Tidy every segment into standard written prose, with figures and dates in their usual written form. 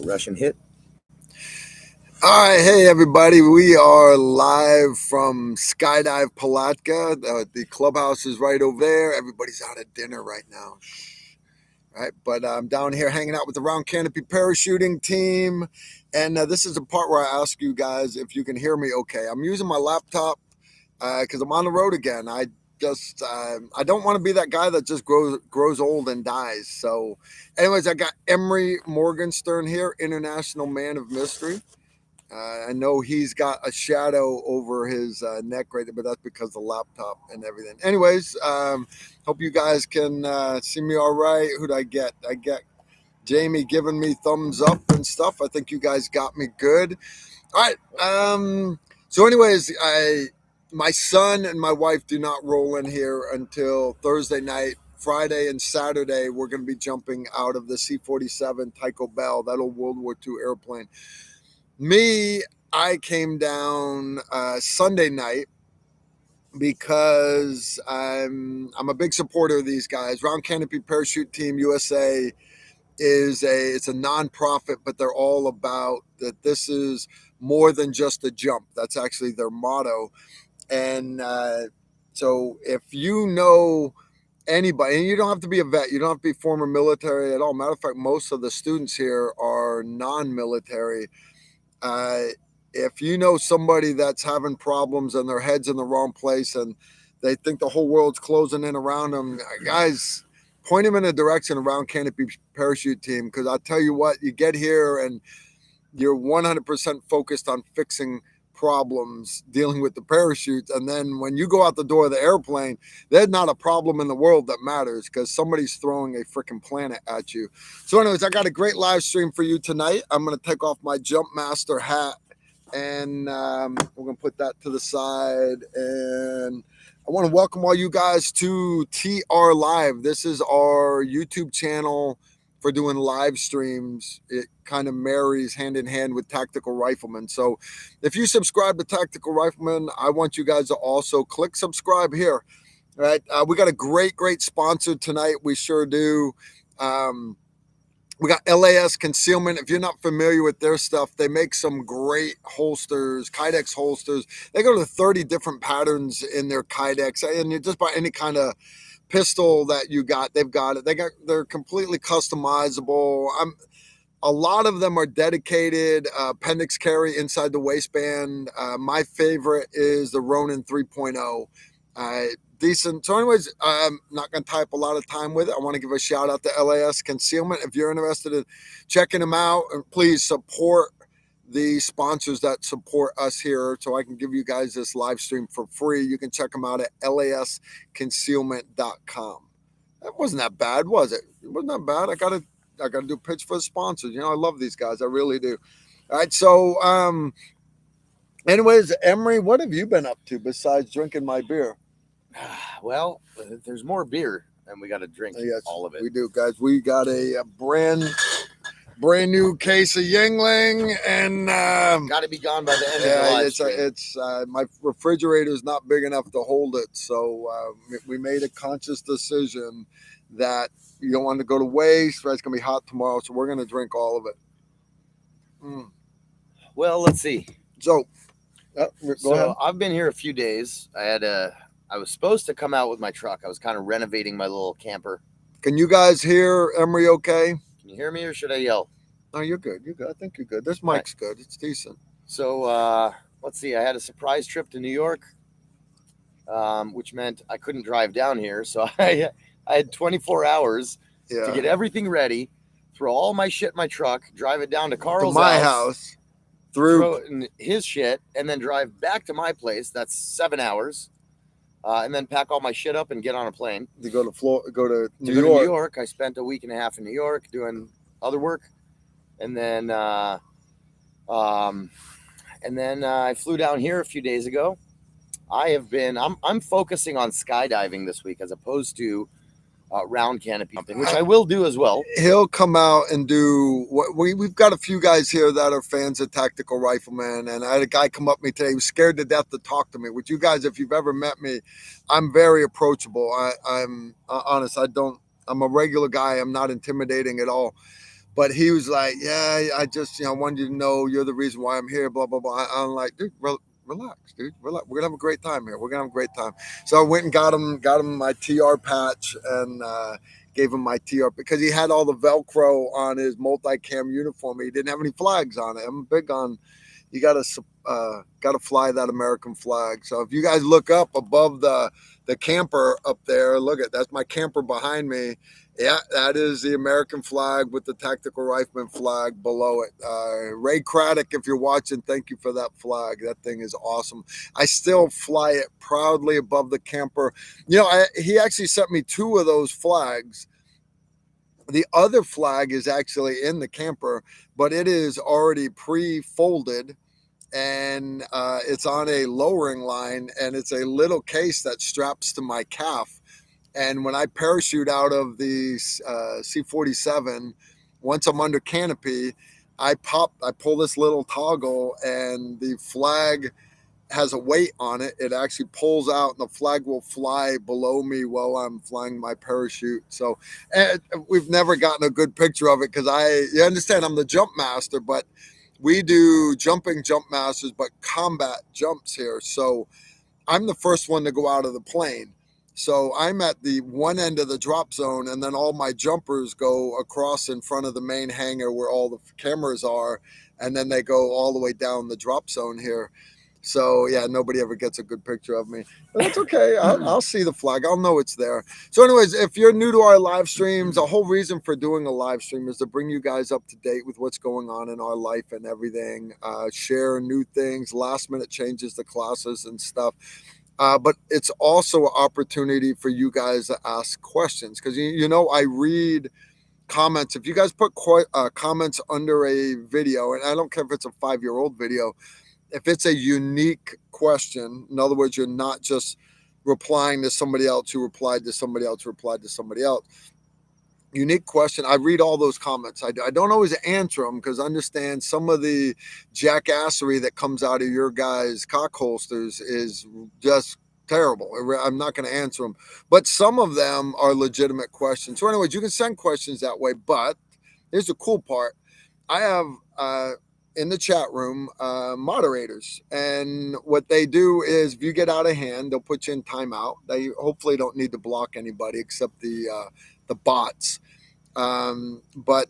Russian hit. All right, hey everybody, we are live from Skydive Palatka. The clubhouse is right over there. Everybody's out at dinner right now. Right, but I'm down here hanging out with the round canopy parachuting team, and this is the part where I ask you guys if you can hear me okay. I'm using my laptop because I'm on the road again. I don't want to be that guy that just grows old and dies. So anyways, I got Emery Morgenstern here, International Man of Mystery. I know he's got a shadow over his neck right there, but that's because of the laptop and everything. Anyways, hope you guys can see me all right. Who'd I get? I get Jamie giving me thumbs up and stuff. I think you guys got me good. All right. So anyways, my son and my wife do not roll in here until Thursday night. Friday and Saturday, we're going to be jumping out of the C-47 Tycho Bell, that old World War II airplane. I came down Sunday night because I'm a big supporter of these guys. Round Canopy Parachute Team USA it's a nonprofit, but they're all about that. This is more than just a jump. That's actually their motto. And so if you know anybody, and you don't have to be a vet, you don't have to be former military at all. Matter of fact, most of the students here are non-military. If you know somebody that's having problems and their head's in the wrong place and they think the whole world's closing in around them, guys, point them in a direction around Canopy Parachute Team. Because I'll tell you what, you get here and you're 100% focused on fixing problems, dealing with the parachutes. And then when you go out the door of the airplane, there's not a problem in the world that matters because somebody's throwing a freaking planet at you. So anyways, I got a great live stream for you tonight. I'm going to take off my Jump Master hat and we're going to put that to the side. And I want to welcome all you guys to TR Live. This is our YouTube channel for doing live streams. It kind of marries hand in hand with Tactical Rifleman. So if you subscribe to Tactical Rifleman, I want you guys to also click subscribe here. All right. We got a great sponsor tonight. We sure do. We got LAS Concealment. If you're not familiar with their stuff, they make some great holsters, Kydex holsters. They go to 30 different patterns in their Kydex, and you just buy any kind of pistol that you got, they've got it. They're completely customizable. A lot of them are dedicated appendix carry inside the waistband. My favorite is the Ronin 3.0. Decent. So anyways, I'm not going to tie up a lot of time with it. I want to give a shout out to LAS Concealment. If you're interested in checking them out, please support the sponsors that support us here so I can give you guys this live stream for free. You can check them out at lasconcealment.com. That wasn't that bad, was it? It wasn't that bad. I gotta do a pitch for the sponsors. You know, I love these guys. I really do. All right. So anyways, Emery, what have you been up to besides drinking my beer? Well, there's more beer and we got to drink all of it. We do, guys. We got a brand new case of Yingling, and got to be gone by the end of the live stream. It's my refrigerator is not big enough to hold it, so we made a conscious decision that you don't want to go to waste. Right? It's gonna be hot tomorrow, so we're gonna drink all of it. Well, let's see. So go ahead. I've been here a few days. I was supposed to come out with my truck. I was kind of renovating my little camper. Can you guys hear Emery okay? Can you hear me or should I yell? No, you're good. You're good. I think you're good. This mic's good. It's decent. So let's see. I had a surprise trip to New York, which meant I couldn't drive down here. So I had 24 hours to get everything ready, throw all my shit in my truck, drive it down to Carl's house, throw it in his shit, and then drive back to my place. That's 7 hours. And then pack all my shit up and get on a plane. To go to New York. New York. I spent a week and a half in New York doing other work, and then I flew down here a few days ago. I'm focusing on skydiving this week as opposed to round canopy jumping, which I will do as well. He'll come out and do what we've got a few guys here that are fans of Tactical Rifleman, and I had a guy come up to me today who was scared to death to talk to me. Which you guys, if you've ever met me, I'm very approachable. I'm honest. I'm a regular guy. I'm not intimidating at all. But he was like, yeah, I just, wanted you to know you're the reason why I'm here, blah, blah, blah. I'm like, dude, relax, dude. Relax. We're going to have a great time here. We're going to have a great time. So I went and got him my TR patch and gave him my TR because he had all the Velcro on his multicam uniform. He didn't have any flags on it. I'm big on, you gotta fly that American flag. So if you guys look up above the camper up there, look at that's my camper behind me. Yeah, that is the American flag with the tactical rifleman flag below it. Ray Craddock, if you're watching, thank you for that flag. That thing is awesome. I still fly it proudly above the camper. He actually sent me 2 of those flags. The other flag is actually in the camper, but it is already pre-folded and it's on a lowering line, and it's a little case that straps to my calf. And when I parachute out of the C-47, once I'm under canopy, I pull this little toggle, and the flag has a weight on it. It actually pulls out, and the flag will fly below me while I'm flying my parachute. So we've never gotten a good picture of it because you understand, I'm the jump master, but we do jumping jump masters, but combat jumps here. So I'm the first one to go out of the plane. So I'm at the one end of the drop zone, and then all my jumpers go across in front of the main hangar where all the cameras are, and then they go all the way down the drop zone here. So yeah, nobody ever gets a good picture of me. But that's okay. I'll see the flag. I'll know it's there. So anyways, if you're new to our live streams, the whole reason for doing a live stream is to bring you guys up to date with what's going on in our life and everything. Share new things, last minute changes to classes and stuff. But it's also an opportunity for you guys to ask questions because I read comments. If you guys put comments under a video, and I don't care if it's a 5-year-old video, if it's a unique question, in other words, you're not just replying to somebody else who replied to somebody else who replied to somebody else. Unique question. I read all those comments. I don't always answer them because I understand some of the jackassery that comes out of your guys' cock holsters is just terrible. I'm not going to answer them, but some of them are legitimate questions. So anyways, you can send questions that way, but here's the cool part. I have in the chat room moderators, and what they do is if you get out of hand, they'll put you in timeout. They hopefully don't need to block anybody except the bots. But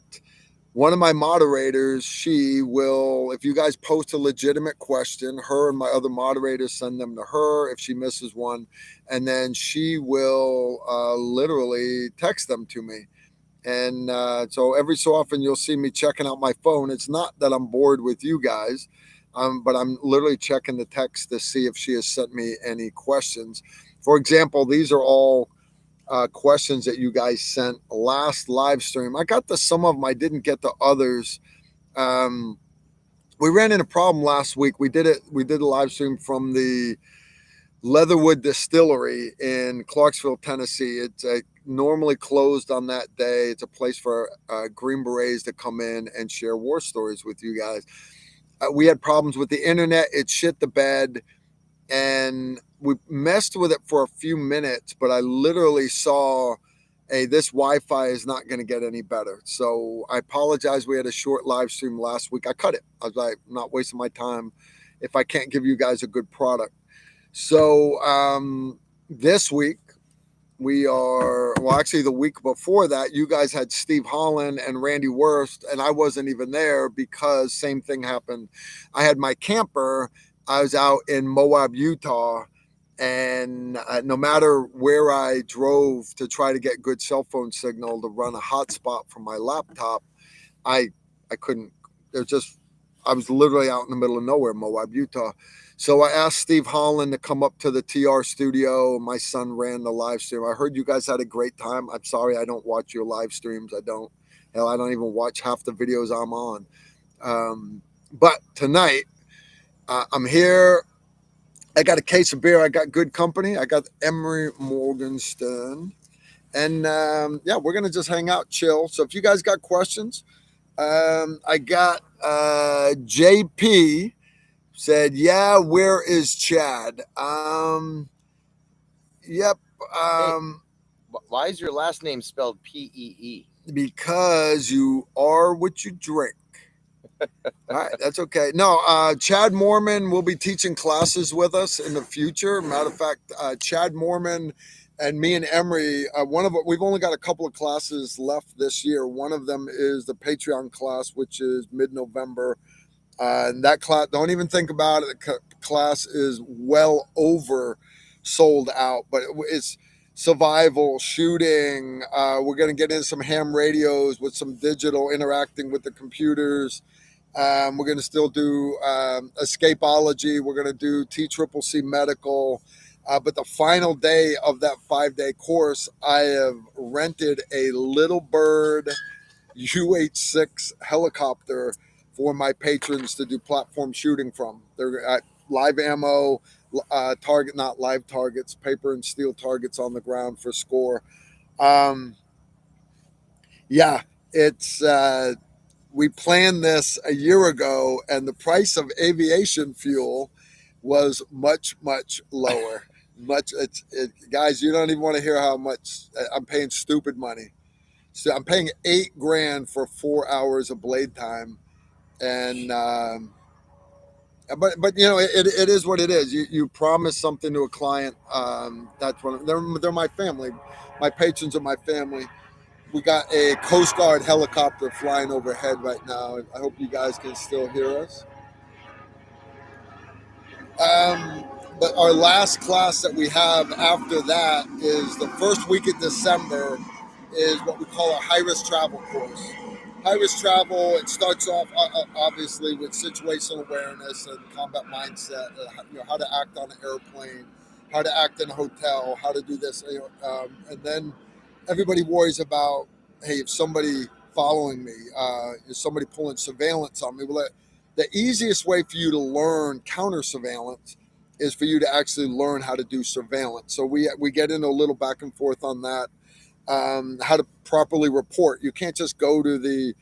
one of my moderators, she will, if you guys post a legitimate question, her and my other moderators send them to her if she misses one, and then she will literally text them to me. And so every so often you'll see me checking out my phone. It's not that I'm bored with you guys, but I'm literally checking the text to see if she has sent me any questions. For example, these are all questions that you guys sent last live stream. I got to some of them. I didn't get to others. We ran into a problem last week. We did a live stream from the Leatherwood Distillery in Clarksville, Tennessee. It's normally closed on that day. It's a place for Green Berets to come in and share war stories with you guys. We had problems with the internet. It shit the bed, and we messed with it for a few minutes, but I literally saw, hey, this Wi-Fi is not going to get any better. So I apologize. We had a short live stream last week. I cut it. I was like, I'm not wasting my time if I can't give you guys a good product. So this week actually the week before that, you guys had Steve Holland and Randy Wurst, and I wasn't even there because same thing happened. I had my camper. I was out in Moab, Utah, and no matter where I drove to try to get good cell phone signal to run a hotspot from my laptop, I couldn't. I was literally out in the middle of nowhere, Moab, Utah. So I asked Steve Holland to come up to the TR studio. My son ran the live stream. I heard you guys had a great time. I'm sorry I don't watch your live streams. I don't even watch half the videos I'm on. But tonight, I'm here. I got a case of beer. I got good company. I got Emery Morgenstern. And we're going to just hang out, chill. So if you guys got questions, I got JP said, yeah, where is Chad? Yep. Hey, why is your last name spelled P-E-E? Because you are what you drink. All right, that's okay. No, Chad Mormon will be teaching classes with us in the future. Matter of fact, Chad Mormon and me and Emery, we've only got a couple of classes left this year. One of them is the Patreon class, which is mid-November. And that class, don't even think about it. The class is well over sold out, but it's survival, shooting. We're going to get into some ham radios with some digital interacting with the computers. We're going to still do escapology. We're going to do TCCC medical. But the final day of that 5-day course, I have rented a Little Bird UH-6 helicopter for my patrons to do platform shooting from. They're at live ammo, target, not live targets, paper and steel targets on the ground for score. Yeah, it's we planned this a year ago, and the price of aviation fuel was much lower. Guys, you don't even want to hear how much I'm paying. Stupid money. So I'm paying $8,000 for 4 hours of blade time, and but you know it is what it is. You promise something to a client. That's what they're my family. My patrons are my family. We got a Coast Guard helicopter flying overhead right now. I hope you guys can still hear us. But our last class that we have after that is the first week of December, is what we call a high-risk travel course. High-risk travel, it starts off obviously with situational awareness and combat mindset, how to act on an airplane, how to act in a hotel, how to do this, and then everybody worries about, hey, if somebody following me, is somebody pulling surveillance on me? Well, the easiest way for you to learn counter surveillance is for you to actually learn how to do surveillance. So we get into a little back and forth on that, how to properly report. You can't just go to the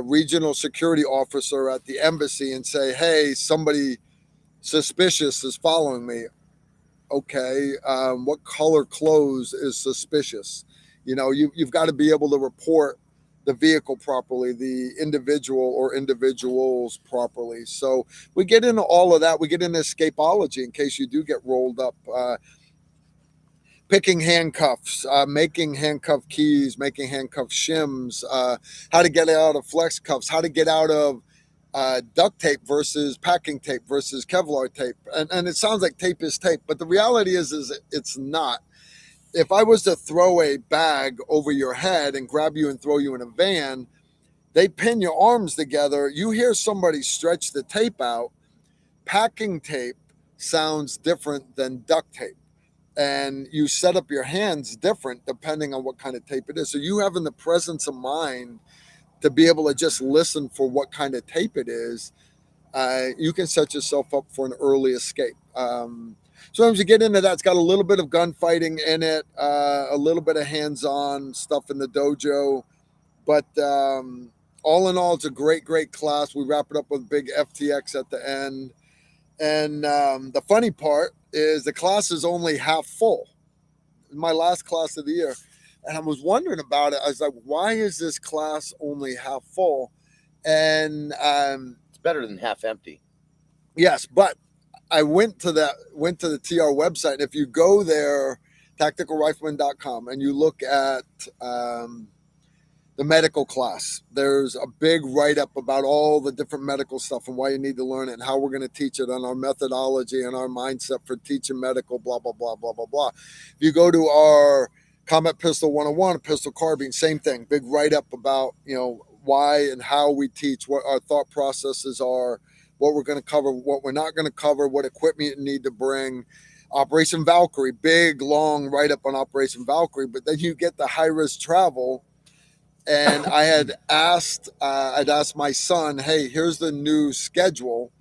regional security officer at the embassy and say, hey, somebody suspicious is following me. Okay, what color clothes is suspicious? You've got to be able to report the vehicle properly, the individual or individuals properly. So we get into all of that. We get into escapology in case you do get rolled up, picking handcuffs, making handcuff keys, making handcuff shims, how to get out of flex cuffs, how to get out of duct tape versus packing tape versus Kevlar tape. And it sounds like tape is tape, but the reality is it's not. If I was to throw a bag over your head and grab you and throw you in a van, they pin your arms together. You hear somebody stretch the tape out. Packing tape sounds different than duct tape. And you set up your hands different depending on what kind of tape it is. So you having the presence of mind to be able to just listen for what kind of tape it is, you can set yourself up for an early escape. Sometimes you get into that, it's got a little bit of gunfighting in it, a little bit of hands-on stuff in the dojo, but all in all, it's a great class. We wrap it up with big FTX at the end, and the funny part is the class is only half full. My last class of the year, and I was wondering about it. I was like, why is this class only half full? And it's better than half empty. Yes, but I went to the TR website, and if you go there, tacticalrifleman.com, and you look at the medical class, there's a big write-up about all the different medical stuff and why you need to learn it and how we're going to teach it, and our methodology and our mindset for teaching medical, blah, blah, blah, blah, blah, blah. If you go to our Combat Pistol 101, pistol carbine, same thing, big write-up about, why and how we teach, what our thought processes are, what we're going to cover, what we're not going to cover, what equipment you need to bring. Operation Valkyrie, big, long write-up on Operation Valkyrie, but then you get the high-risk travel. And I had I'd asked my son, hey, here's the new schedule.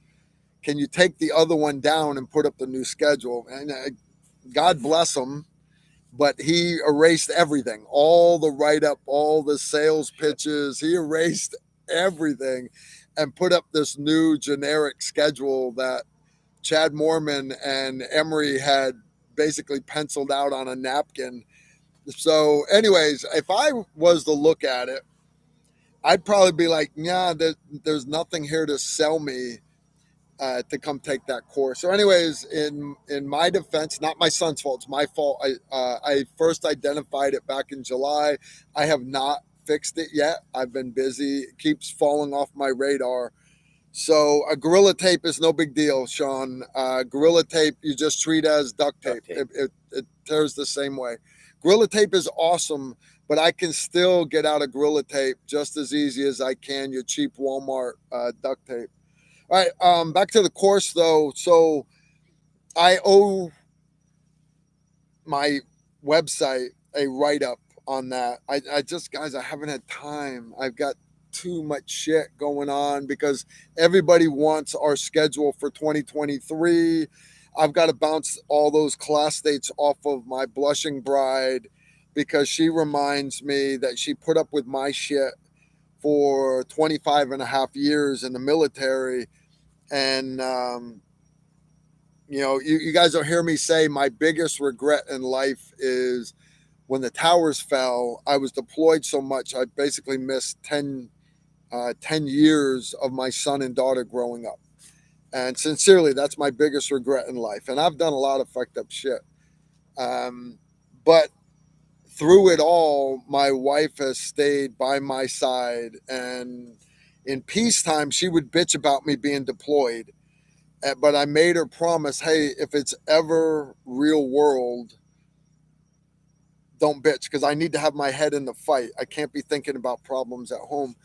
Can you take the other one down and put up the new schedule? And God bless him, but he erased everything, all the write-up, all the sales pitches. He erased everything and put up this new generic schedule that Chad Mormon and Emery had basically penciled out on a napkin. So, anyways, if I was to look at it, I'd probably be like, yeah, there's nothing here to sell me to come take that course. So, anyways, in my defense, not my son's fault, it's my fault. I first identified it back in July. I have not fixed it yet. I've been busy. It keeps falling off my radar. So a Gorilla Tape is no big deal, Sean. Gorilla Tape you just treat as duct tape. It tears the same way. Gorilla Tape is awesome, but I can still get out of Gorilla Tape just as easy as I can your cheap Walmart duct tape. All right, back to the course though. So I owe my website a write-up on that. I just, guys, I haven't had time. I've got too much shit going on because everybody wants our schedule for 2023. I've got to bounce all those class dates off of my blushing bride because she reminds me that she put up with my shit for 25 and a half years in the military. And, you guys will hear me say my biggest regret in life is when the towers fell. I was deployed so much, I basically missed 10 years of my son and daughter growing up. And sincerely, that's my biggest regret in life. And I've done a lot of fucked up shit. But through it all, my wife has stayed by my side. And in peacetime, she would bitch about me being deployed. But I made her promise, hey, if it's ever real world, don't bitch, because I need to have my head in the fight. I can't be thinking about problems at home.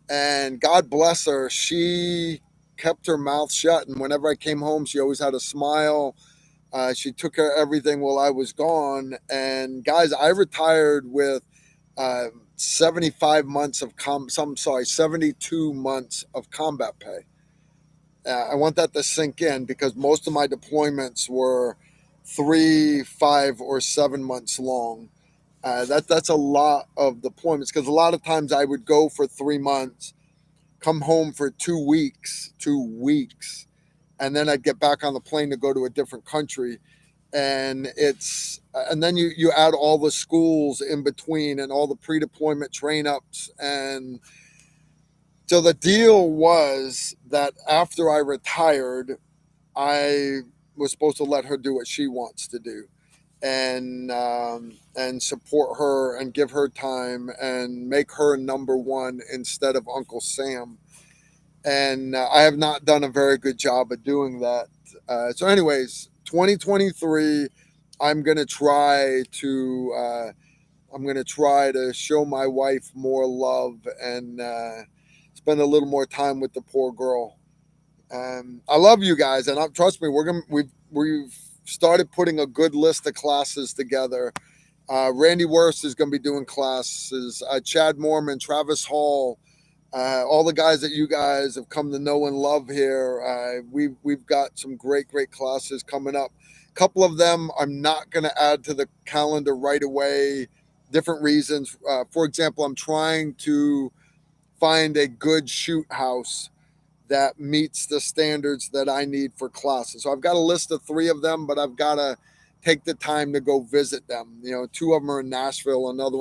And God bless her, she kept her mouth shut. And whenever I came home, she always had a smile. She took care of everything while I was gone. And guys, I retired with 75 months of 72 months of combat pay. I want that to sink in because most of my deployments were 3, 5, or 7 months long. That's a lot of deployments because a lot of times I would go for 3 months, come home for 2 weeks, and then I'd get back on the plane to go to a different country. And then you add all the schools in between and all the pre-deployment train ups. And so the deal was that after I retired, I was supposed to let her do what she wants to do. And support her and give her time and make her number one instead of Uncle Sam. And I have not done a very good job of doing that. So anyways, 2023, I'm going to try to show my wife more love and spend a little more time with the poor girl. I love you guys, and trust me, we've started putting a good list of classes together. Randy Wurst is going to be doing classes. Chad Mormon, Travis Hall, all the guys that you guys have come to know and love here. We've got some great classes coming up. A couple of them I'm not going to add to the calendar right away. Different reasons. For example, I'm trying to find a good shoot house that meets the standards that I need for classes. So I've got a list of 3 of them, but I've got to take the time to go visit them. 2 of them are in Nashville, another one